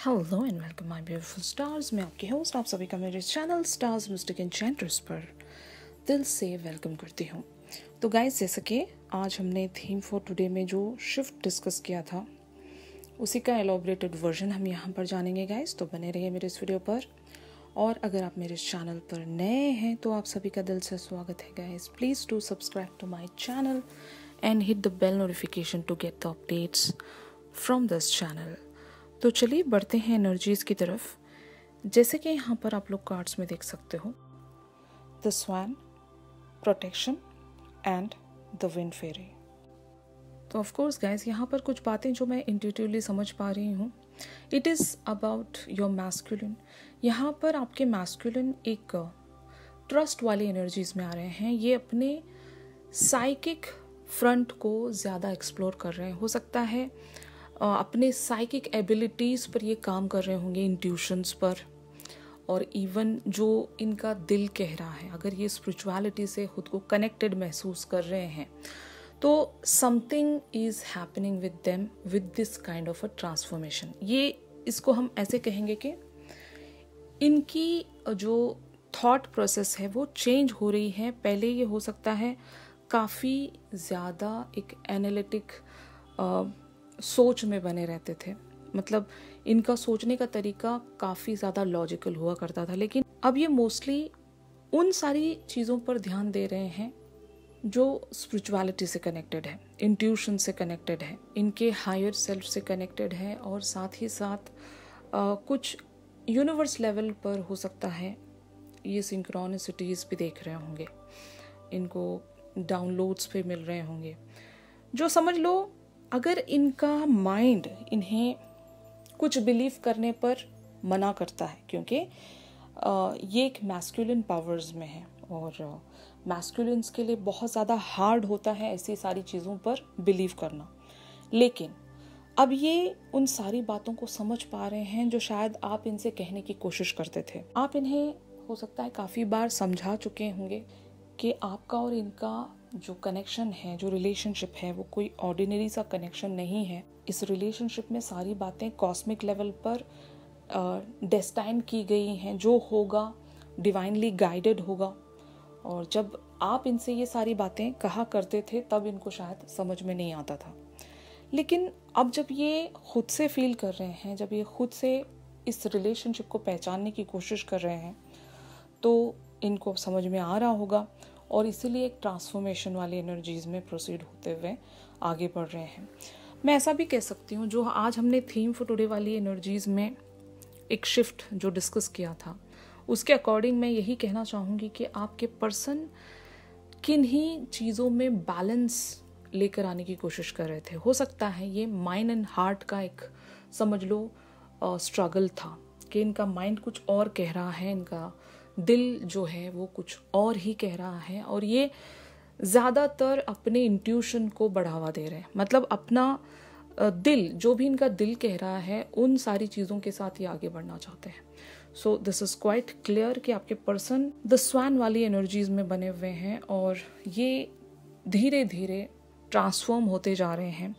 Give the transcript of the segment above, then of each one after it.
Hello and welcome my beautiful stars. मैं आपकी host, आप सभी का मेरे चैनल स्टार्स मिस्टिक एन्चेंट्रेस पर दिल से वेलकम करती हूँ। तो गाइस, जैसे कि आज हमने थीम फॉर टुडे में जो शिफ्ट डिस्कस किया था उसी का एलॉबरेटेड वर्जन हम यहाँ पर जानेंगे गाइस। तो बने रहिए मेरे इस वीडियो पर। और अगर आप मेरे चैनल पर नए हैं तो आप सभी का दिल से स्वागत है guys. Please do subscribe to my channel and hit the bell notification to get the updates from this channel. तो चलिए बढ़ते हैं एनर्जीज की तरफ। जैसे कि यहाँ पर आप लोग कार्ड्स में देख सकते हो, the swan, protection and the wind fairy. तो ऑफ कोर्स गाइस, यहाँ पर कुछ बातें जो मैं इंट्यूटिवली समझ पा रही हूँ, it is about your masculine. यहाँ पर आपके मैस्कुलिन एक ट्रस्ट वाली एनर्जीज में आ रहे हैं। ये अपने साइकिक फ्रंट को ज़्यादा एक्सप्लोर कर रहे हैं। हो सकता है अपने साइकिक एबिलिटीज़ पर ये काम कर रहे होंगे, इंट्यूशंस पर, और इवन जो इनका दिल कह रहा है, अगर ये स्पिरिचुअलिटी से खुद को कनेक्टेड महसूस कर रहे हैं तो something is happening with them with this kind of a transformation. ये इसको हम ऐसे कहेंगे कि इनकी जो थॉट प्रोसेस है वो चेंज हो रही है। पहले ये हो सकता है काफ़ी ज़्यादा एक एनालिटिक सोच में बने रहते थे, मतलब इनका सोचने का तरीका काफ़ी ज़्यादा लॉजिकल हुआ करता था, लेकिन अब ये मोस्टली उन सारी चीज़ों पर ध्यान दे रहे हैं जो स्पिरिचुअलिटी से कनेक्टेड है, इंट्यूशन से कनेक्टेड है, इनके हायर सेल्फ से कनेक्टेड है, और साथ ही साथ कुछ यूनिवर्स लेवल पर हो सकता है ये सिंक्रोनिसिटीज़ भी देख रहे होंगे, इनको डाउनलोड्स पे मिल रहे होंगे। जो समझ लो, अगर इनका माइंड इन्हें कुछ बिलीव करने पर मना करता है, क्योंकि ये एक मैस्कुलिन पावर्स में है और मैस्कुलिन्स के लिए बहुत ज़्यादा हार्ड होता है ऐसी सारी चीज़ों पर बिलीव करना, लेकिन अब ये उन सारी बातों को समझ पा रहे हैं जो शायद आप इनसे कहने की कोशिश करते थे। आप इन्हें हो सकता है काफ़ी बार समझा चुके होंगे कि आपका और इनका जो कनेक्शन है, जो रिलेशनशिप है, वो कोई ऑर्डिनरी सा कनेक्शन नहीं है। इस रिलेशनशिप में सारी बातें कॉस्मिक लेवल पर डेस्टाइन की गई हैं। जो होगा डिवाइनली गाइडेड होगा, और जब आप इनसे ये सारी बातें कहा करते थे तब इनको शायद समझ में नहीं आता था, लेकिन अब जब ये खुद से फील कर रहे हैं, जब ये खुद से इस रिलेशनशिप को पहचानने की कोशिश कर रहे हैं, तो इनको समझ में आ रहा होगा, और इसीलिए एक ट्रांसफॉर्मेशन वाली एनर्जीज में प्रोसीड होते हुए आगे बढ़ रहे हैं। मैं ऐसा भी कह सकती हूँ, जो आज हमने थीम फॉर टुडे वाली एनर्जीज में एक शिफ्ट जो डिस्कस किया था, उसके अकॉर्डिंग मैं यही कहना चाहूँगी कि आपके पर्सन किन ही चीज़ों में बैलेंस लेकर आने की कोशिश कर रहे थे। हो सकता है ये माइंड एंड हार्ट का एक समझ लो स्ट्रगल था कि इनका माइंड कुछ और कह रहा है, इनका दिल जो है वो कुछ और ही कह रहा है, और ये ज़्यादातर अपने इंट्यूशन को बढ़ावा दे रहे हैं। मतलब अपना दिल, जो भी इनका दिल कह रहा है, उन सारी चीज़ों के साथ ये आगे बढ़ना चाहते हैं। So this is quite clear कि आपके पर्सन द स्वैन वाली एनर्जीज में बने हुए हैं, और ये धीरे धीरे ट्रांसफॉर्म होते जा रहे हैं,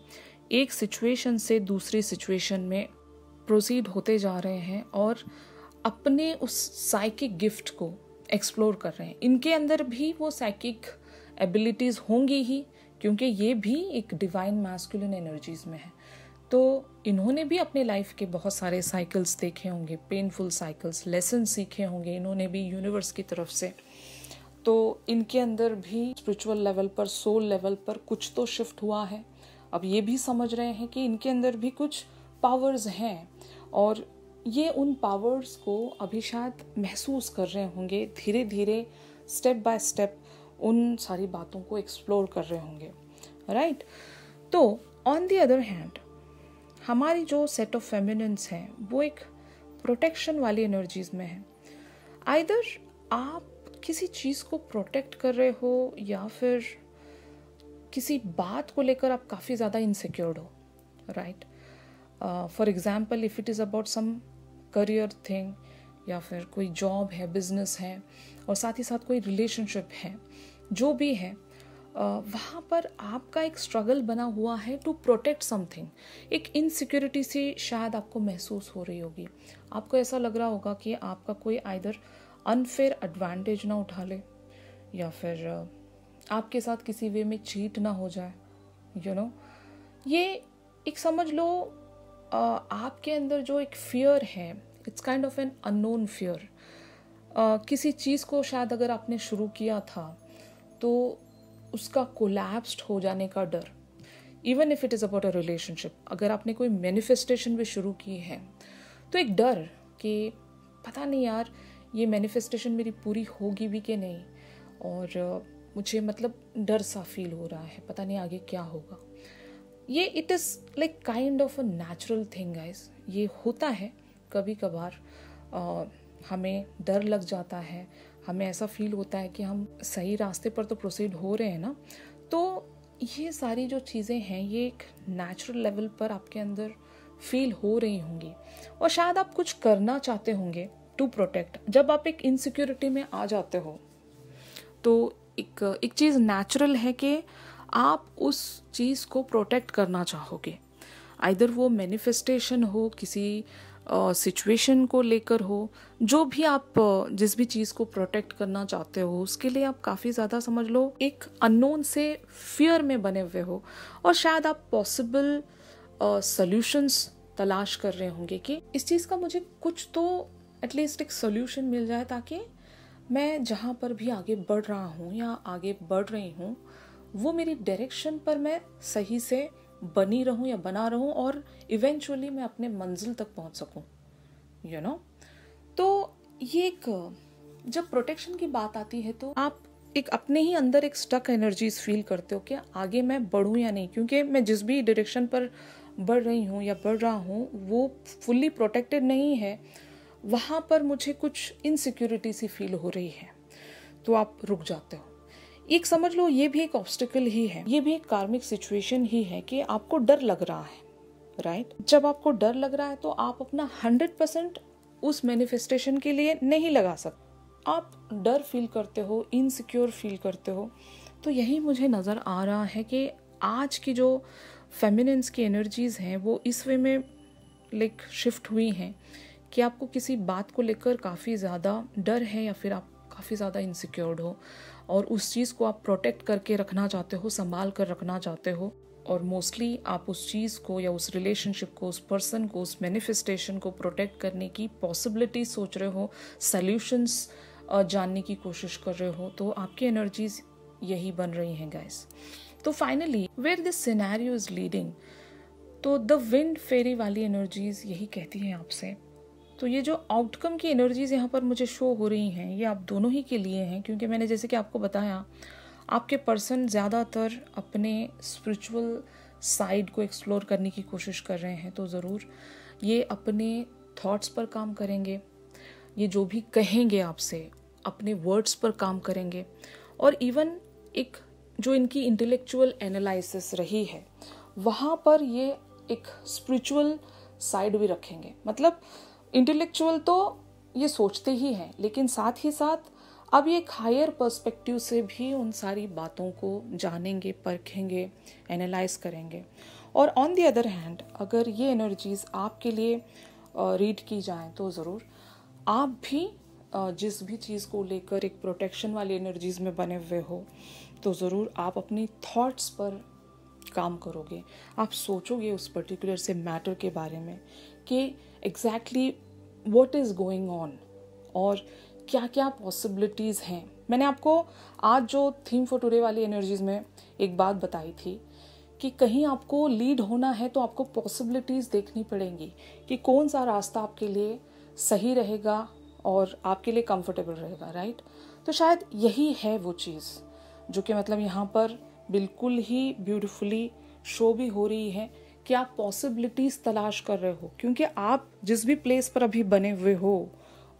एक सिचुएशन से दूसरी सिचुएशन में प्रोसीड होते जा रहे हैं, और अपने उस साइकिक गिफ्ट को एक्सप्लोर कर रहे हैं। इनके अंदर भी वो साइकिक एबिलिटीज़ होंगी ही, क्योंकि ये भी एक डिवाइन मैस्कुलिन एनर्जीज में है। तो इन्होंने भी अपने लाइफ के बहुत सारे साइकिल्स देखे होंगे, पेनफुल साइकिल्स, लेसन सीखे होंगे इन्होंने भी यूनिवर्स की तरफ से। तो इनके अंदर भी स्पिरिचुअल लेवल पर, सोल लेवल पर कुछ तो शिफ्ट हुआ है। अब ये भी समझ रहे हैं कि इनके अंदर भी कुछ पावर्स हैं, और ये उन पावर्स को अभी शायद महसूस कर रहे होंगे। धीरे धीरे स्टेप बाय स्टेप उन सारी बातों को एक्सप्लोर कर रहे होंगे, राइट। तो ऑन द अदर हैंड, हमारी जो सेट ऑफ फेमिनिन्स हैं वो एक प्रोटेक्शन वाली एनर्जीज में है। आइदर आप किसी चीज़ को प्रोटेक्ट कर रहे हो, या फिर किसी बात को लेकर आप काफ़ी ज़्यादा इनसिक्योर्ड हो, right. For example, if it is about some career thing, या फिर कोई जॉब है, बिजनेस है, और साथ ही साथ कोई रिलेशनशिप है, जो भी है, वहाँ पर आपका एक स्ट्रगल बना हुआ है टू प्रोटेक्ट समथिंग। एक इनसिक्योरिटी सी शायद आपको महसूस हो रही होगी। आपको ऐसा लग रहा होगा कि आपका कोई आइदर अनफेयर एडवांटेज ना उठा ले, या फिर आपके साथ किसी वे में चीट ना हो जाए, यू नो। ये एक समझ लो आपके अंदर जो एक फियर है, it's kind of an unknown fear. किसी चीज़ को शायद अगर आपने शुरू किया था तो उसका कोलैप्स्ड हो जाने का डर, even if it is about a relationship. अगर आपने कोई मैनिफेस्टेशन भी शुरू की है तो एक डर कि पता नहीं यार ये मैनिफेस्टेशन मेरी पूरी होगी भी कि नहीं, और मुझे मतलब डर सा फील हो रहा है, पता नहीं आगे क्या होगा। ये it is like kind of a natural thing guys. ये होता है कभी कभार। हमें डर लग जाता है, हमें ऐसा फील होता है कि हम सही रास्ते पर तो प्रोसीड हो रहे हैं ना। तो ये सारी जो चीज़ें हैं ये एक नेचुरल लेवल पर आपके अंदर फील हो रही होंगी, और शायद आप कुछ करना चाहते होंगे टू प्रोटेक्ट। जब आप एक इनसिक्योरिटी में आ जाते हो तो एक चीज़ नेचुरल है कि आप उस चीज़ को प्रोटेक्ट करना चाहोगे। आइदर वो मैनिफेस्टेशन हो, किसी सिचुएशन को लेकर हो, जो भी आप जिस भी चीज़ को प्रोटेक्ट करना चाहते हो उसके लिए आप काफ़ी ज़्यादा समझ लो एक अननोन से फियर में बने हुए हो, और शायद आप पॉसिबल सॉल्यूशंस तलाश कर रहे होंगे कि इस चीज़ का मुझे कुछ तो एटलीस्ट एक सॉल्यूशन मिल जाए, ताकि मैं जहाँ पर भी आगे बढ़ रहा हूँ या आगे बढ़ रही हूँ वो मेरी डायरेक्शन पर मैं सही से बनी रहूं या बना रहूं, और इवेंचुअली मैं अपने मंजिल तक पहुंच सकूं, यू नो। तो ये एक जब प्रोटेक्शन की बात आती है तो आप एक अपने ही अंदर एक स्टक एनर्जीज फील करते हो कि आगे मैं बढ़ूं या नहीं, क्योंकि मैं जिस भी डायरेक्शन पर बढ़ रही हूं या बढ़ रहा हूं वो फुल्ली प्रोटेक्टेड नहीं है। वहां पर मुझे कुछ इनसिक्योरिटी सी फील हो रही है, तो आप रुक जाते हो। एक समझ लो ये भी एक ऑब्स्टिकल ही है, ये भी एक कार्मिक सिचुएशन ही है कि आपको डर लग रहा है, राइट। जब आपको डर लग रहा है तो आप अपना 100% उस मैनिफेस्टेशन के लिए नहीं लगा सकते। आप डर फील करते हो, इनसिक्योर फील करते हो। तो यही मुझे नज़र आ रहा है कि आज की जो फेमिनिन्स की एनर्जीज हैं वो इस वे में लाइक शिफ्ट हुई हैं कि आपको किसी बात को लेकर काफ़ी ज़्यादा डर है, या फिर आप काफ़ी ज़्यादा इनसिक्योर्ड हो और उस चीज़ को आप प्रोटेक्ट करके रखना चाहते हो, संभाल कर रखना चाहते हो, और मोस्टली आप उस चीज़ को या उस रिलेशनशिप को, उस पर्सन को, उस मैनिफेस्टेशन को प्रोटेक्ट करने की पॉसिबिलिटी सोच रहे हो, सॉल्यूशंस जानने की कोशिश कर रहे हो। तो आपकी एनर्जीज यही बन रही हैं गाइस। तो finally where this scenario is leading, तो द विंड फेरी वाली एनर्जीज यही कहती हैं आपसे। तो ये जो आउटकम की एनर्जीज यहाँ पर मुझे शो हो रही हैं ये आप दोनों ही के लिए हैं, क्योंकि मैंने जैसे कि आपको बताया आपके पर्सन ज़्यादातर अपने स्पिरिचुअल साइड को एक्सप्लोर करने की कोशिश कर रहे हैं। तो ज़रूर ये अपने थॉट्स पर काम करेंगे, ये जो भी कहेंगे आपसे अपने वर्ड्स पर काम करेंगे, और इवन एक जो इनकी इंटेलेक्चुअल एनालिसिस रही है वहाँ पर ये एक स्पिरिचुअल साइड भी रखेंगे। मतलब इंटेलेक्चुअल तो ये सोचते ही हैं, लेकिन साथ ही साथ अब ये एक हायर पर्सपेक्टिव से भी उन सारी बातों को जानेंगे, परखेंगे, एनालाइज करेंगे। और ऑन द अदर हैंड अगर ये एनर्जीज आपके लिए रीड की जाएं तो ज़रूर आप भी जिस भी चीज़ को लेकर एक प्रोटेक्शन वाली एनर्जीज में बने हुए हो तो ज़रूर आप अपनी थॉट्स पर काम करोगे। आप सोचोगे उस पर्टिकुलर से मैटर के बारे में कि exactly what is going on और क्या क्या पॉसिबिलिटीज़ हैं। मैंने आपको आज जो थीम फॉर टुडे वाली एनर्जीज में एक बात बताई थी कि कहीं आपको लीड होना है तो आपको पॉसिबिलिटीज़ देखनी पड़ेंगी कि कौन सा रास्ता आपके लिए सही रहेगा और आपके लिए कंफर्टेबल रहेगा, राइट। तो शायद यही है वो चीज़ जो कि मतलब यहाँ पर बिल्कुल ही ब्यूटीफुली शो भी हो रही है कि आप पॉसिबिलिटीज़ तलाश कर रहे हो, क्योंकि आप जिस भी प्लेस पर अभी बने हुए हो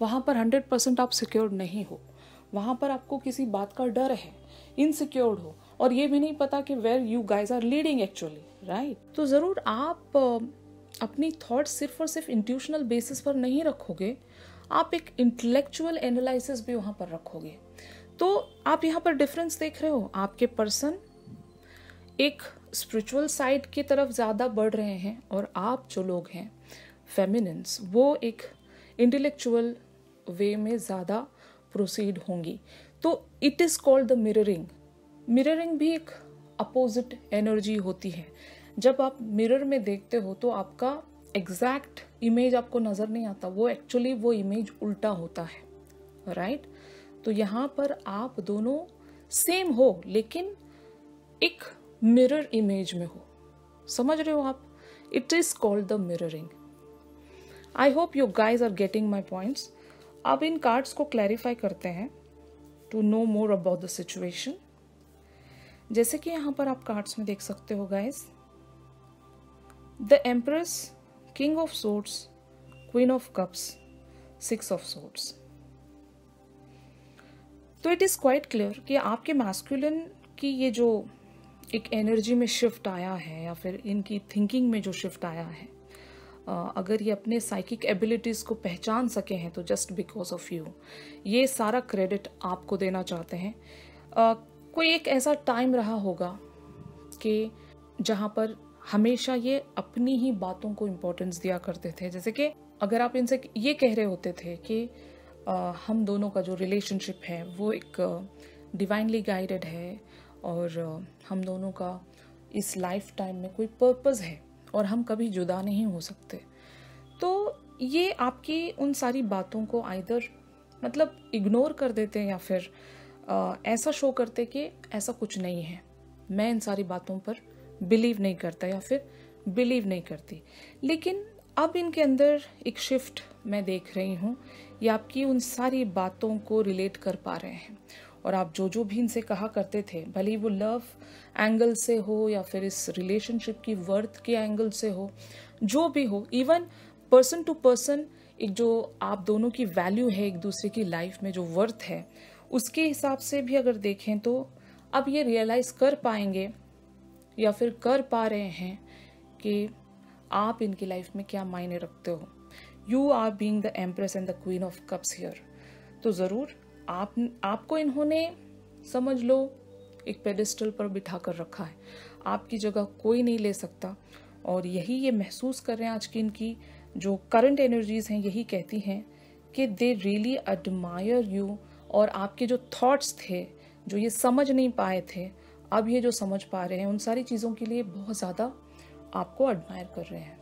वहाँ पर 100% आप सिक्योर्ड नहीं हो। वहाँ पर आपको किसी बात का डर है, इनसिक्योर्ड हो, और ये भी नहीं पता कि where you guys are leading actually, right. तो ज़रूर आप अपनी थॉट्स सिर्फ और सिर्फ इंट्यूशनल बेसिस पर नहीं रखोगे, आप एक इंटेलेक्चुअल एनालिसिस भी वहाँ पर रखोगे। तो आप यहाँ पर डिफरेंस देख रहे हो, आपके पर्सन एक स्पिरिचुअल साइड की तरफ ज़्यादा बढ़ रहे हैं, और आप जो लोग हैं फेमिनिन्स, वो एक इंटेलेक्चुअल वे में ज़्यादा प्रोसीड होंगी। तो it is called the mirroring. Mirroring भी एक अपोजिट एनर्जी होती है। जब आप मिरर में देखते हो तो आपका एग्जैक्ट इमेज आपको नज़र नहीं आता, वो एक्चुअली वो इमेज उल्टा होता है, राइट? तो यहाँ पर आप दोनों सेम हो लेकिन एक मिरर इमेज में हो। समझ रहे हो आप? It is called the mirroring. I hope you guys are getting my points. अब इन कार्ड्स को क्लैरिफाई करते हैं to know more about the situation. जैसे कि यहाँ पर आप कार्ड्स में देख सकते हो guys, the empress, king of swords, queen of cups, 6 of swords. तो इट इज क्वाइट क्लियर कि आपके मैस्कुलिन की ये जो एक एनर्जी में शिफ्ट आया है, या फिर इनकी थिंकिंग में जो शिफ्ट आया है, अगर ये अपने साइकिक एबिलिटीज़ को पहचान सके हैं तो जस्ट बिकॉज ऑफ यू, ये सारा क्रेडिट आपको देना चाहते हैं। कोई एक ऐसा टाइम रहा होगा कि जहाँ पर हमेशा ये अपनी ही बातों को इम्पोर्टेंस दिया करते थे। जैसे कि अगर आप इनसे ये कह रहे होते थे कि हम दोनों का जो रिलेशनशिप है वो एक डिवाइनली गाइडेड है, और हम दोनों का इस लाइफ टाइम में कोई पर्पस है और हम कभी जुदा नहीं हो सकते, तो ये आपकी उन सारी बातों को आइदर मतलब इग्नोर कर देते हैं, या फिर ऐसा शो करते कि ऐसा कुछ नहीं है, मैं इन सारी बातों पर बिलीव नहीं करता या फिर बिलीव नहीं करती। लेकिन अब इनके अंदर एक शिफ्ट मैं देख रही हूँ, ये आपकी उन सारी बातों को रिलेट कर पा रहे हैं, और आप जो भी इनसे कहा करते थे, भले वो लव एंगल से हो या फिर इस रिलेशनशिप की वर्थ के एंगल से हो, जो भी हो, इवन पर्सन टू पर्सन एक जो आप दोनों की वैल्यू है एक दूसरे की लाइफ में, जो वर्थ है, उसके हिसाब से भी अगर देखें तो अब ये रियलाइज कर पाएंगे या फिर कर पा रहे हैं कि आप इनकी लाइफ में क्या मायने रखते हो। You are being the empress and the queen of cups here. तो ज़रूर आपको इन्होंने समझ लो एक पेडिस्टल पर बिठा कर रखा है, आपकी जगह कोई नहीं ले सकता, और यही ये महसूस कर रहे हैं। आज की इनकी जो करंट एनर्जीज हैं यही कहती हैं कि दे रियली एडमायर यू, और आपके जो थॉट्स थे जो ये समझ नहीं पाए थे, अब ये जो समझ पा रहे हैं, उन सारी चीज़ों के लिए बहुत ज़्यादा आपको एडमायर कर रहे हैं।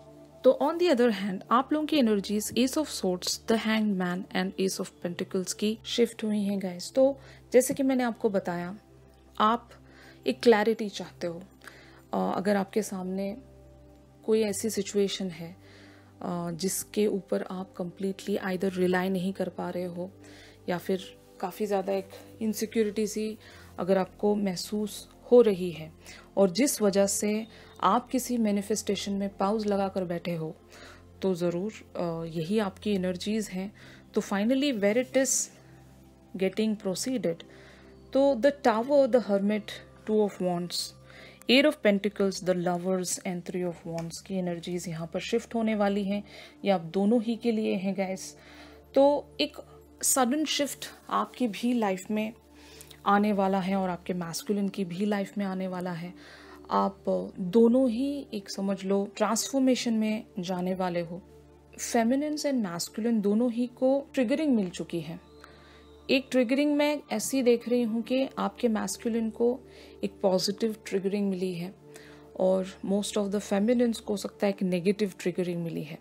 तो ऑन दी अदर हैंड आप लोगों की energies S of swords, the hanged man and S of pentacles की शिफ्ट हुई हैं गाइस। तो जैसे कि मैंने आपको बताया, आप एक क्लैरिटी चाहते हो। अगर आपके सामने कोई ऐसी सिचुएशन है जिसके ऊपर आप कंप्लीटली आइदर रिलाई नहीं कर पा रहे हो, या फिर काफ़ी ज़्यादा एक इनसिक्योरिटी सी अगर आपको महसूस हो रही है, और जिस वजह से आप किसी मैनिफेस्टेशन में पाउज लगा कर बैठे हो, तो ज़रूर यही आपकी एनर्जीज़ हैं। तो finally where it is getting proceeded, तो the tower, the hermit, 2 of wands, 8 of pentacles, the lovers and 3 of wands की एनर्जीज यहाँ पर शिफ्ट होने वाली हैं। ये आप दोनों ही के लिए हैं गाइस। तो एक सडन शिफ्ट आपकी भी लाइफ में आने वाला है, और आपके मैस्कुलिन की भी लाइफ में आने वाला है। आप दोनों ही एक समझ लो ट्रांसफॉर्मेशन में जाने वाले हो। फेमिनिन्स एंड मैस्कुलिन दोनों ही को ट्रिगरिंग मिल चुकी है। एक ट्रिगरिंग मैं ऐसी देख रही हूँ कि आपके मैस्कुलिन को एक पॉजिटिव ट्रिगरिंग मिली है, और मोस्ट ऑफ द फेमिनिन्स को हो सकता है कि नेगेटिव ट्रिगरिंग मिली है।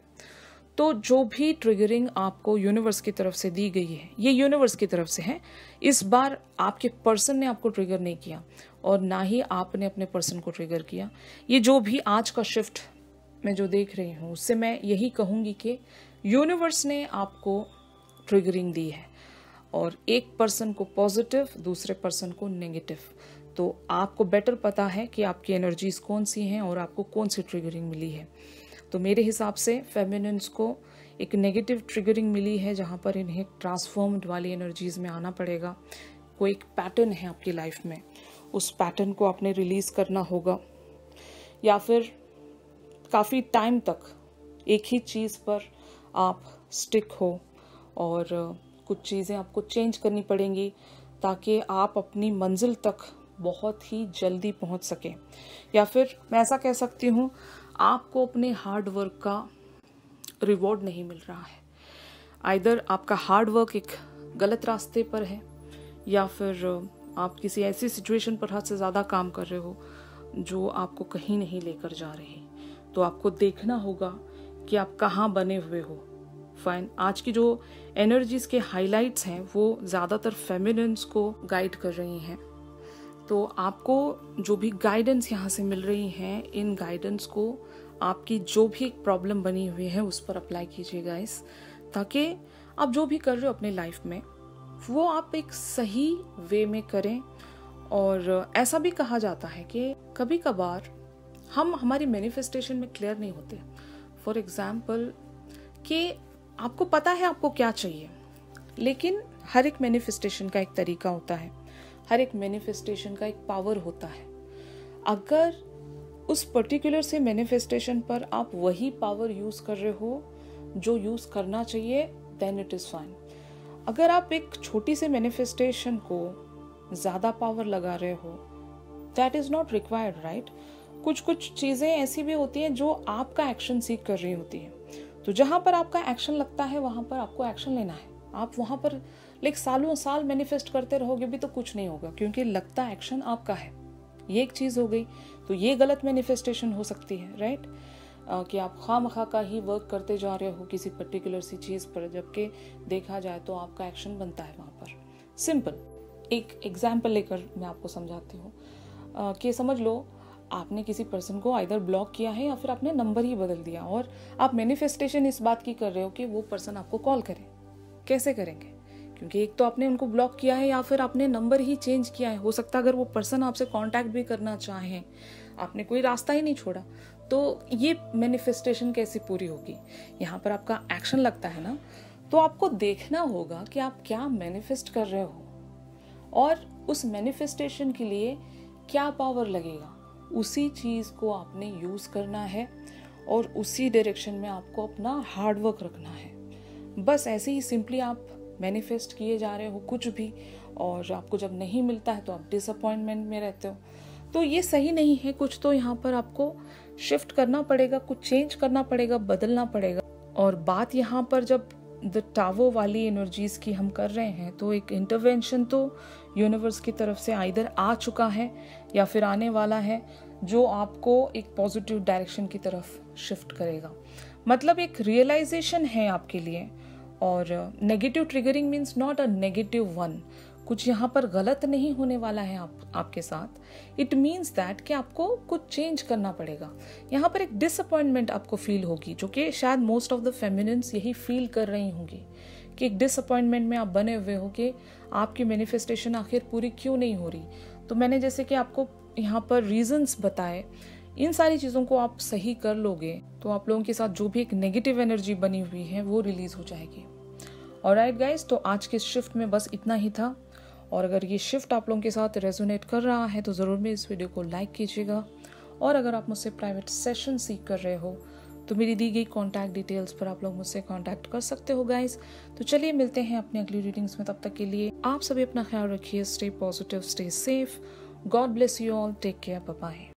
तो जो भी ट्रिगरिंग आपको यूनिवर्स की तरफ से दी गई है, ये यूनिवर्स की तरफ से है। इस बार आपके पर्सन ने आपको ट्रिगर नहीं किया, और ना ही आपने अपने पर्सन को ट्रिगर किया। ये जो भी आज का शिफ्ट मैं जो देख रही हूँ, उससे मैं यही कहूँगी कि यूनिवर्स ने आपको ट्रिगरिंग दी है, और एक पर्सन को पॉजिटिव, दूसरे पर्सन को नेगेटिव। तो आपको बेटर पता है कि आपकी एनर्जीज कौन सी हैं और आपको कौन सी ट्रिगरिंग मिली है। तो मेरे हिसाब से फेमिनिन्स को एक नेगेटिव ट्रिगरिंग मिली है, जहाँ पर इन्हें ट्रांसफॉर्म्ड वाली एनर्जीज में आना पड़ेगा। कोई एक पैटर्न है आपकी लाइफ में, उस पैटर्न को आपने रिलीज करना होगा, या फिर काफ़ी टाइम तक एक ही चीज़ पर आप स्टिक हो, और कुछ चीज़ें आपको चेंज करनी पड़ेंगी ताकि आप अपनी मंजिल तक बहुत ही जल्दी पहुंच सके, या फिर मैं ऐसा कह सकती हूँ आपको अपने हार्ड वर्क का रिवॉर्ड नहीं मिल रहा है। आइदर आपका हार्ड वर्क एक गलत रास्ते पर है, या फिर आप किसी ऐसी सिचुएशन पर हद से ज़्यादा काम कर रहे हो जो आपको कहीं नहीं लेकर जा रही। तो आपको देखना होगा कि आप कहाँ बने हुए हो। फाइन, आज की जो एनर्जीज के हाइलाइट्स हैं वो ज़्यादातर फेमिनिन्स को गाइड कर रही हैं। तो आपको जो भी गाइडेंस यहाँ से मिल रही हैं, इन गाइडेंस को आपकी जो भी एक प्रॉब्लम बनी हुई है उस पर अप्लाई कीजिए गाइस, ताकि आप जो भी कर रहे हो अपने लाइफ में वो आप एक सही वे में करें। और ऐसा भी कहा जाता है कि कभी कभार हम हमारी मैनिफेस्टेशन में क्लियर नहीं होते। फॉर एग्जाम्पल कि आपको पता है आपको क्या चाहिए, लेकिन हर एक मैनिफेस्टेशन का एक तरीका होता है, हर एक मैनिफेस्टेशन का एक पावर होता है। अगर उस पर्टिकुलर से मैनिफेस्टेशन पर आप वही पावर यूज कर रहे हो जो यूज करना चाहिए, देन इट इज फाइन। अगर आप एक छोटी सी मैनिफेस्टेशन को ज्यादा पावर लगा रहे हो, that is not required, right. कुछ चीजें ऐसी भी होती हैं जो आपका एक्शन सीख कर रही होती है। तो जहां पर आपका एक्शन लगता है वहां पर आपको एक्शन लेना है। आप वहां पर सालों साल मैनिफेस्ट करते रहोगे भी तो कुछ नहीं होगा, क्योंकि लगता एक्शन आपका है। ये एक चीज हो गई। तो ये गलत मैनिफेस्टेशन हो सकती है, राइट, कि आप खामखा का ही वर्क करते जा रहे हो किसी पर्टिकुलर सी चीज पर, जबकि देखा जाए तो आपका एक्शन बनता है वहां पर। सिंपल एक एग्जाम्पल लेकर मैं आपको समझाती हूँ कि समझ लो आपने किसी पर्सन को आइदर ब्लॉक किया है या फिर आपने नंबर ही बदल दिया, और आप मैनिफेस्टेशन इस बात की कर रहे हो कि वो पर्सन आपको कॉल करे। कैसे करेंगे? क्योंकि एक तो आपने उनको ब्लॉक किया है या फिर आपने नंबर ही चेंज किया है। हो सकता है अगर वो पर्सन आपसे कांटेक्ट भी करना चाहे, आपने कोई रास्ता ही नहीं छोड़ा, तो ये मैनिफेस्टेशन कैसे पूरी होगी? यहाँ पर आपका एक्शन लगता है ना। तो आपको देखना होगा कि आप क्या मैनिफेस्ट कर रहे हो और उस मैनिफेस्टेशन के लिए क्या पावर लगेगा, उसी चीज को आपने यूज करना है और उसी डायरेक्शन में आपको अपना हार्ड वर्क रखना है। बस ऐसे ही सिंपली आप मैनिफेस्ट किए जा रहे हो कुछ भी, और आपको जब नहीं मिलता है तो आप डिसअपॉइंटमेंट में रहते हो। तो ये सही नहीं है। कुछ तो यहाँ पर आपको शिफ्ट करना पड़ेगा, कुछ चेंज करना पड़ेगा, बदलना पड़ेगा। और बात यहाँ पर जब द टावो वाली एनर्जीज की हम कर रहे हैं, तो एक इंटरवेंशन तो यूनिवर्स की तरफ से आइदर आ चुका है या फिर आने वाला है, जो आपको एक पॉजिटिव डायरेक्शन की तरफ शिफ्ट करेगा। मतलब एक रियलाइजेशन है आपके लिए। और negative triggering means not a negative one. कुछ यहाँ पर गलत नहीं होने वाला है आपके साथ। इट मीन्स दैट कि आपको कुछ चेंज करना पड़ेगा। यहाँ पर एक डिसअपॉइंटमेंट आपको फील होगी, जो कि शायद मोस्ट ऑफ द फेमिनिन्स यही फील कर रही होंगी, कि एक डिसअपॉइंटमेंट में आप बने हुए हो कि आपकी मैनिफेस्टेशन आखिर पूरी क्यों नहीं हो रही। तो मैंने जैसे कि आपको यहाँ पर रीजंस बताए, इन सारी चीज़ों को आप सही कर लोगे तो आप लोगों के साथ जो भी एक नेगेटिव एनर्जी बनी हुई है वो रिलीज हो जाएगी। ऑलराइट गाइस, तो आज के शिफ्ट में बस इतना ही था। और अगर ये शिफ्ट आप लोगों के साथ रेजोनेट कर रहा है तो ज़रूर मेरे इस वीडियो को लाइक कीजिएगा। और अगर आप मुझसे प्राइवेट सेशन सीख कर रहे हो तो मेरी दी गई कॉन्टैक्ट डिटेल्स पर आप लोग मुझसे कॉन्टैक्ट कर सकते हो गाइस। तो चलिए मिलते हैं अपनी अगली रीडिंग्स में। तब तक के लिए आप सभी अपना ख्याल रखिए। Stay positive, stay safe. God bless you all. Take care. Bye bye.